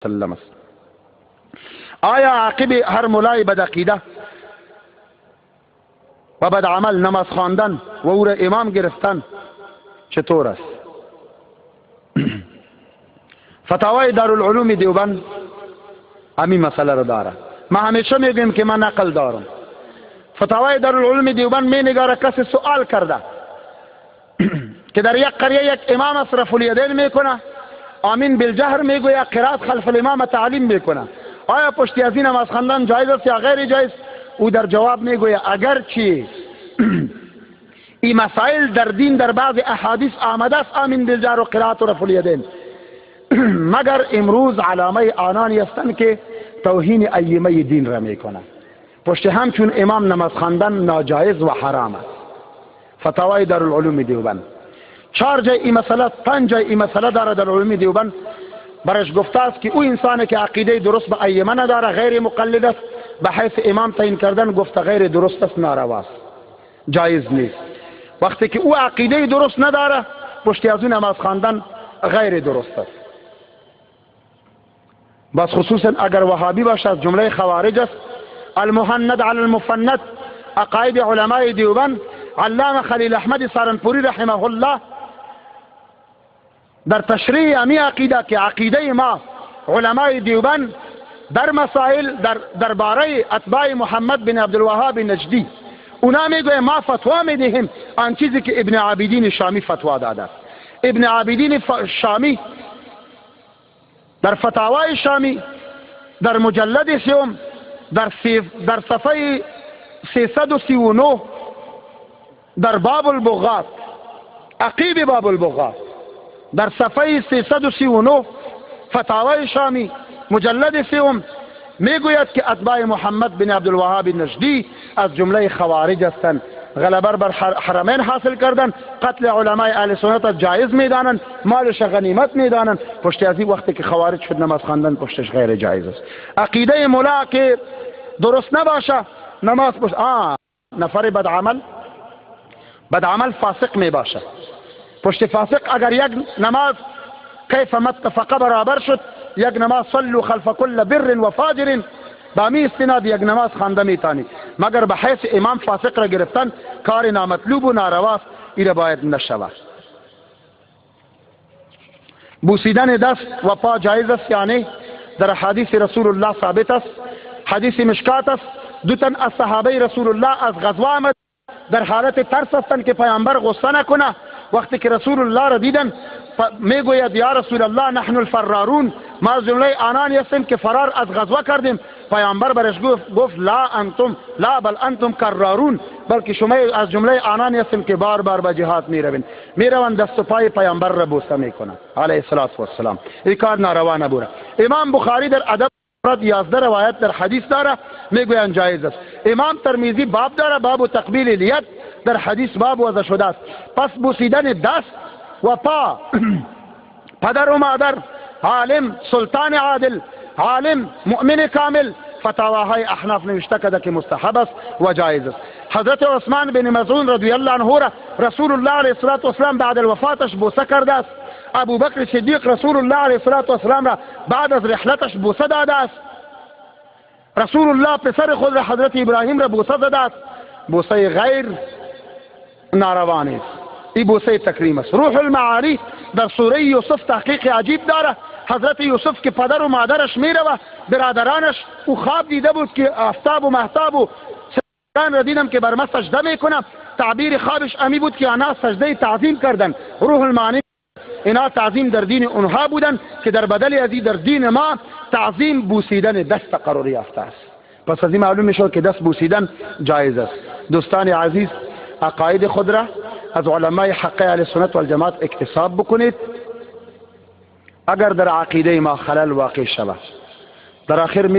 وسلم است. آیا عاقب هر مولای بد عقیده و بد عمل نماز خواندن و او را امام گرفتن چطور است؟ فتاوای دارالعلوم دیوبند همین مسئله را داره. ما همیشه میگیم که من عقل دارم. فتاوای دارالعلوم دیوبند می نگاره کسی سوال کرده که در یک قریه یک امام است رفع الیدین میکنه، آمین بالجهر میگوید، قرائت خلف الامام تعلیم میکنه، آیا پشتی از این نماز خواندن جایز است یا غیر جایز؟ او در جواب میگوید اگرچه این مسائل در دین در بعض احادیث آمده است، آمین بالجهر و قرائت و رفع الیدین، مگر امروز علامه آنانی هستند که توهین ائمه دین را میکنه. پشت همچون امام نماز خواندن ناجایز و حرام است. فتاوای دارالعلوم دیوبند 4 جای این مسئله، 5 جای این مسئله داره در علوم دیوبند. برش گفته است که او انسانی که عقیده درست به ائمه نداره غیر مقلد است، به حیث امام تعیین کردن گفته غیر درست است، نارواست، جایز نیست. وقتی که او عقیده درست نداره پشتی از اون نماز خواندن غیر درست است. بس خصوصا اگر وهابی باشه از جمله خوارج است. المهند علی المفند، عقاید علماء دیوبند، علامه خلیل احمد سارنپوری رحمه الله در تشریح امی عقیده که عقیده ما علماء دیوبند در مسائل درباره اتباع محمد بن عبدالوهاب نجدی، اونا میگوه ما فتوا میدهیم آن چیزی که ابن عابدین شامی فتوا داده. ابن عابدین شامی در فتاوای شامی در مجلد سوم در صفحه 339 در باب البغاث، عقیب باب البغاث، در صفحه 339 فتاوای شامی مجلد سوم میگوید که اتباع محمد بن عبدالوهاب نجدی از جمله خوارج هستند، غلبه بر حرمین حاصل کردن، قتل علماء اهل سنت جایز میدانند، مالش غنیمت میدانند. پشت از این وقتی که خوارج شد نماز خواندن پشتش غیر جایز است. عقیده مولا که درست نباشه نماز پشت نفر بد عمل فاسق می باشه. پشت فاسق اگر یک نماز کیف متفقه برابر شد، یک نماز صلو خلف کل بر و فاجر، با می استناد یک نماز خوانده میتانی، مگر به حیث امام فاسق را گرفتن کار نامطلوب و نارواست، این باید نشود. بوسیدن دست و پا جایز است یعنی در حدیث رسول الله ثابت است. حدیث مشکات است. 2 تن از صحابه رسول الله از غزوه آمد، در حالت ترس هستند که پیامبر غصه نکنه. وقتی که رسول الله را دیدن میگوید یا رسول الله نحن الفرارون، ما از جمله آنانی هستیم که فرار از غزوه کردیم. پیامبر برش گفت لا بل انتم کرارون، بلکه شما از جمله آنانی هستیم که بار بار به جهاد میروند دست و پای پیامبر را بوسه میکنند علیه الصلاه و السلام. این کار ناروا نبوده. امام بخاری در ادب 11 روایت در حدیث داره میگویند جایز است. امام ترمذی باب داره، باب تقبیل الید، در حدیث باب وضع شده است. پس بوسیدن دست و پا پدر و مادر، عالم، سلطان عادل، عالم، مؤمن کامل، فتاواهای احناف نوشته کرده که مستحب است و جایز است. حضرت عثمان بن مظعون رضی الله عنه را رسول الله علیه الصلاه و السلام بعد الوفاتش بوسه کرده است. ابو بکر صدیق رسول الله علیه الصلاه و السلام را بعد از رحلتش بوسه داده است. رسول الله پسر خود را حضرت ابراهیم را بوسه داده است. بوسه غیر ناروا نیست، این بوسه تکریم است. روح المعانی در سوره یوسف تحقیق عجیب داره. حضرت یوسف که پدر و مادرش میره و برادرانش او خواب دیده بود که آفتاب و مهتاب و ستارگان را دیدم که بر من سجده میکنم. تعبیر خوابش امی بود که آنها سجده تعظیم کردن. روح المعانی اینا تعظیم در دین اونها بودن که در بدل از در دین ما تعظیم بوسیدن دست قرار یافته است. پس از این معلوم میشه که دست بوسیدن جایز است. دوستان عزیز، عقاید خود را از علمای حق اهل سنت و الجماعت اکتساب بکنید. اگر در عقیده ما خلل واقع شود در آخر